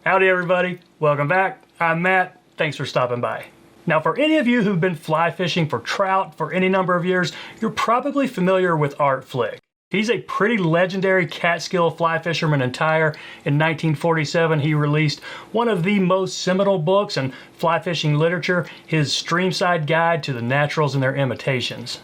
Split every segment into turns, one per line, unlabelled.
Howdy everybody, welcome back. I'm Matt, thanks for stopping by. Now for any of you who've been fly fishing for trout for any number of years, you're probably familiar with Art Flick. He's a pretty legendary Catskill fly fisherman and tyer. In 1947, he released one of the most seminal books in fly fishing literature, his Streamside Guide to the Naturals and Their Imitations.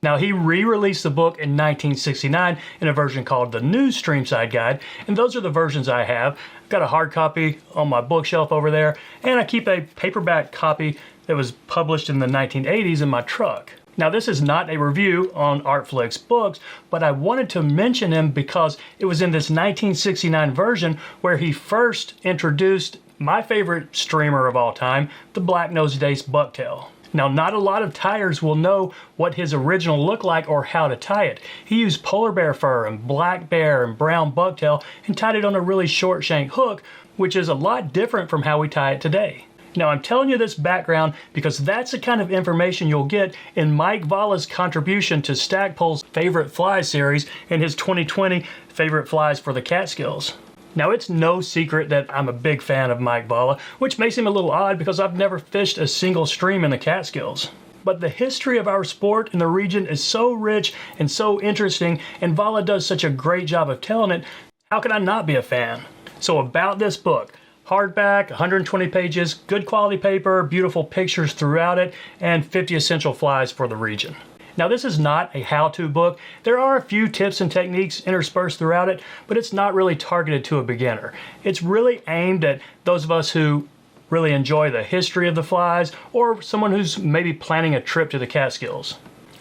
Now he re-released the book in 1969 in a version called the New Streamside Guide, and those are the versions I have. I've got a hard copy on my bookshelf over there, and I keep a paperback copy that was published in the 1980s in my truck. Now this is not a review on Art Flick's books, but I wanted to mention him because it was in this 1969 version where he first introduced my favorite streamer of all time, the black-nosed dace bucktail. Now, not a lot of tyers will know what his original looked like or how to tie it. He used polar bear fur and black bear and brown bucktail and tied it on a really short shank hook, which is a lot different from how we tie it today. Now, I'm telling you this background because that's the kind of information you'll get in Mike Valla's contribution to Stackpole's Favorite Flies series and his 2020 Favorite Flies for the Catskills. Now, it's no secret that I'm a big fan of Mike Valla, which makes him a little odd because I've never fished a single stream in the Catskills. But the history of our sport in the region is so rich and so interesting, and Valla does such a great job of telling it, how could I not be a fan? So about this book, hardback, 120 pages, good quality paper, beautiful pictures throughout it, and 50 essential flies for the region. Now this is not a how-to book. There are a few tips and techniques interspersed throughout it, but it's not really targeted to a beginner. It's really aimed at those of us who really enjoy the history of the flies or someone who's maybe planning a trip to the Catskills.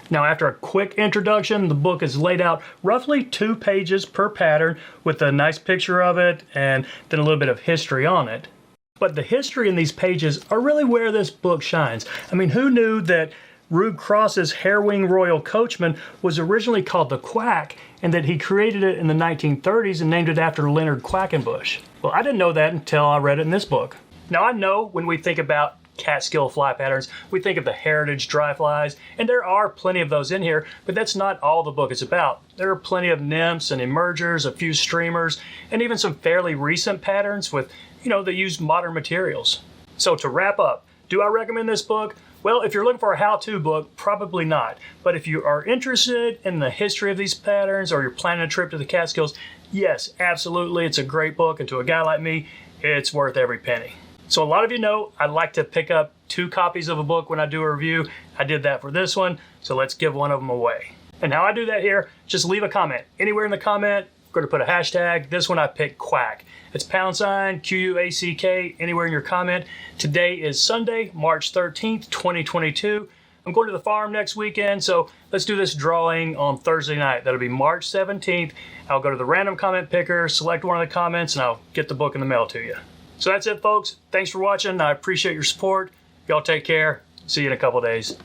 Now after a quick introduction, the book is laid out roughly 2 pages per pattern with a nice picture of it and then a little bit of history on it. But the history in these pages are really where this book shines. I mean, who knew that Rube Cross's Hairwing Royal Coachman was originally called the Quack, and that he created it in the 1930s and named it after Leonard Quackenbush? Well, I didn't know that until I read it in this book. Now I know when we think about Catskill fly patterns, we think of the heritage dry flies, and there are plenty of those in here, but that's not all the book is about. There are plenty of nymphs and emergers, a few streamers, and even some fairly recent patterns with, that use modern materials. So to wrap up, do I recommend this book? Well, if you're looking for a how-to book, probably not. But if you are interested in the history of these patterns or you're planning a trip to the Catskills, yes, absolutely, it's a great book. And to a guy like me, it's worth every penny. So a lot of you know I like to pick up 2 copies of a book when I do a review. I did that for this one, so let's give one of them away. And how I do that here, just leave a comment. Anywhere in the comment, I'm going to put a hashtag. This one I picked Quack. It's # QUACK anywhere in your comment. Today is Sunday, March 13th, 2022. I'm going to the farm next weekend, so let's do this drawing on Thursday night. That'll be March 17th. I'll go to the random comment picker, select one of the comments, and I'll get the book in the mail to you. So that's it, folks. Thanks for watching. I appreciate your support. Y'all take care. See you in a couple days.